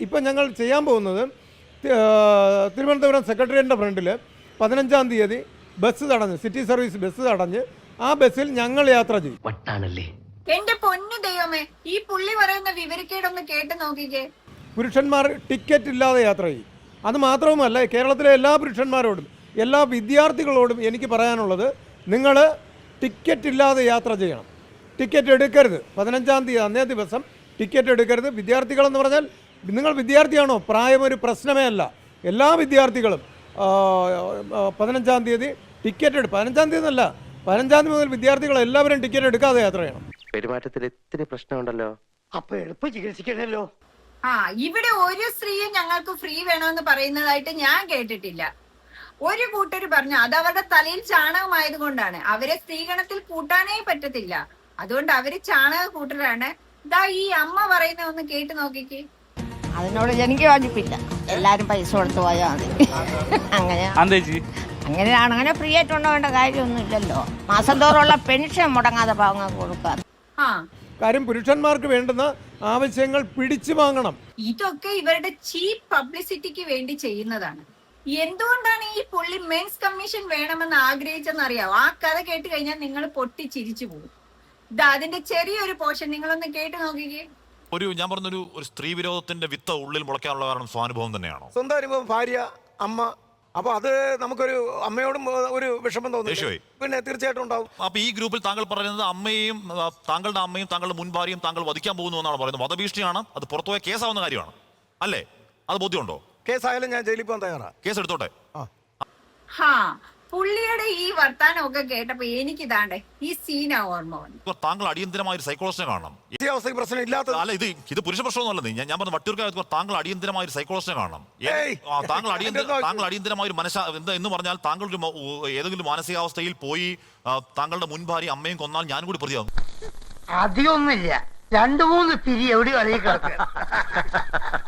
ഇപ്പം ഞങ്ങൾ ചെയ്യാൻ പോകുന്നത് തിരുവനന്തപുരം സെക്രട്ടേറിയറ്റിൻ്റെ ഫ്രണ്ടിൽ 15-ാം തീയതി ബസ് തടഞ്ഞ്, സിറ്റി സർവീസ് ബസ് തടഞ്ഞ് ആ ബസ്സിൽ ഞങ്ങൾ യാത്ര ചെയ്യും. എന്റെ പൊന്നു ദൈവമേ, ഈ പുള്ളി പറയുന്ന വിവരക്കേടൊന്ന് കേട്ട് നോക്കിക്കേ. പുരുഷന്മാർ ടിക്കറ്റ് ഇല്ലാതെ യാത്ര ചെയ്യും. അത് മാത്രവുമല്ല, കേരളത്തിലെ എല്ലാ പുരുഷന്മാരോടും എല്ലാ വിദ്യാർത്ഥികളോടും എനിക്ക് പറയാനുള്ളത്, നിങ്ങൾ ടിക്കറ്റ് ഇല്ലാതെ യാത്ര ചെയ്യണം. ടിക്കറ്റ് എടുക്കരുത്. 15-ാം തീയതി അന്നേ ദിവസം ടിക്കറ്റ് എടുക്കരുത്. വിദ്യാർത്ഥികളെന്ന് പറഞ്ഞാൽ നിങ്ങൾ വിദ്യാർത്ഥിയാണോ, പ്രായം ഒരു പ്രശ്നമേ അല്ല. എല്ലാ വിദ്യാർത്ഥികളും 15-ാം തീയതി ടിക്കറ്റ് 15-ാം തീയതി എന്നല്ല, 15-ാം തീയതി മുതൽ വിദ്യാർത്ഥികൾ എല്ലാവരും ടിക്കറ്റ് എടുക്കാതെ യാത്ര ചെയ്യണം. പെരുമാറ്റത്തിൽ ഇത്തിരി പ്രശ്നമുണ്ടല്ലോ. അപ്പൊ എളുപ്പം ചികിത്സിക്കണല്ലോ. ഇവിടെ ഒരു സ്ത്രീയെ ഞങ്ങൾക്ക് ഫ്രീ വേണമെന്ന് പറയുന്നതായിട്ട് ഞാൻ കേട്ടിട്ടില്ല. ഒരു കൂട്ടര് പറഞ്ഞു അത് അവരുടെ തലയിൽ ചാണകമായത് കൊണ്ടാണ്, അവരെ സ്ത്രീഗണത്തിൽ കൂട്ടാനേ പറ്റത്തില്ല, അതുകൊണ്ട് അവര് ചാണക കൂട്ടരാണ്. ഇതാ ഈ അമ്മ പറയുന്ന ഒന്ന് കേട്ട് നോക്കിക്കേ. അതിനോട് എനിക്ക് യോജിപ്പില്ല. എല്ലാരും പൈസ കൊടുത്തു പോയാൽ മതി. അങ്ങനെയാണ്. അങ്ങനെ ഫ്രീ ആയിട്ട് ഉണ്ടാവേണ്ട കാര്യമൊന്നുമില്ലല്ലോ. മാസം തോറുള്ള പെൻഷൻ മുടങ്ങാതെ പാവങ്ങൾക്ക് കൊടുക്കുക. കാര്യം പുരുഷന്മാർക്ക് വേണ്ടുന്ന ആവശ്യങ്ങൾ പിടിച്ചു വാങ്ങണം. ഇതൊക്കെ ഇവരുടെ ചീപ്പ് പബ്ലിസിറ്റിക്ക് വേണ്ടി ചെയ്യുന്നതാണ്. എന്തുകൊണ്ടാണ് ഈ പുള്ളി മെൻസ് കമ്മീഷൻ വേണമെന്ന് ആഗ്രഹിച്ചെന്ന് അറിയാവോ? ആ കഥ കേട്ട് കഴിഞ്ഞാൽ നിങ്ങൾ പൊട്ടി ചിരിച്ചു പോകും. ഇതാ അതിന്റെ ചെറിയൊരു പോർഷൻ നിങ്ങളൊന്ന് കേട്ട് നോക്കിക്കേ. ഞാൻ പറഞ്ഞൊരു സ്ത്രീ വിരോധത്തിന്റെ വിത്ത് ഉള്ളിൽ മുളയ്ക്കാനുള്ള കാരണം സ്വാനുഭവം തന്നെയാണോ? സ്വന്തം അനുഭവം, ഭാര്യ, അമ്മ. അപ്പൊ അത് നമുക്കൊരു അമ്മയോടും ഒരു വിഷമം തോന്നി, പിന്നെ തീർച്ചയായിട്ടും ഉണ്ടാവും. അപ്പൊ ഈ ഗ്രൂപ്പിൽ താങ്കൾ പറയുന്നത് താങ്കളുടെ അമ്മയും താങ്കളുടെ മുൻ ഭാര്യയും താങ്കൾ വധിക്കാൻ പോകുന്നു എന്നാണ് പറയുന്നത്. വധഭീഷണിയാണ്. അത് പുറത്തുപോയ കേസാവുന്ന കാര്യമാണ് അല്ലേ? അത് ബോധ്യമുണ്ടോ? കേസായാലും ഞാൻ ജയിലിൽ പോകാൻ തയ്യാറാണ്. കേസ് എടുത്തോട്ടെ. പുള്ളിയുടെ ഈ വർത്താനമൊക്കെ കേട്ടപ്പോ എനിക്കിതാണ്ടേ ഈ സീനാ ഓർമ്മ വന്നു. താങ്കൾ അടിയന്തരമായ ഒരു സൈക്കോളജിനെ കാണണം. ഈ അവസ്ഥയ്ക്ക് പ്രശ്നം ഇല്ലാത്ത അല്ല, ഇത് പുരുഷ പ്രശ്നമൊന്നുമല്ല. ഞാൻ പറഞ്ഞ വട്ടിയൂർക്കാർ താങ്കൾ അടിയന്തരമായ ഒരു സൈക്കോളജിനെ കാണണം. താങ്കൾ അടിയന്തരമായ ഒരു എന്ന് പറഞ്ഞാൽ താങ്കൾ ഏതെങ്കിലും മാനസികാവസ്ഥയിൽ പോയി താങ്കളുടെ മുൻ ഭാര്യ അമ്മയും കൊന്നാൽ ഞാൻ കൂടി പ്രതിയാകും. അധികമൊന്നുമില്ല, 2-3 പിരി എവിടെ കളി കിടക്കുക.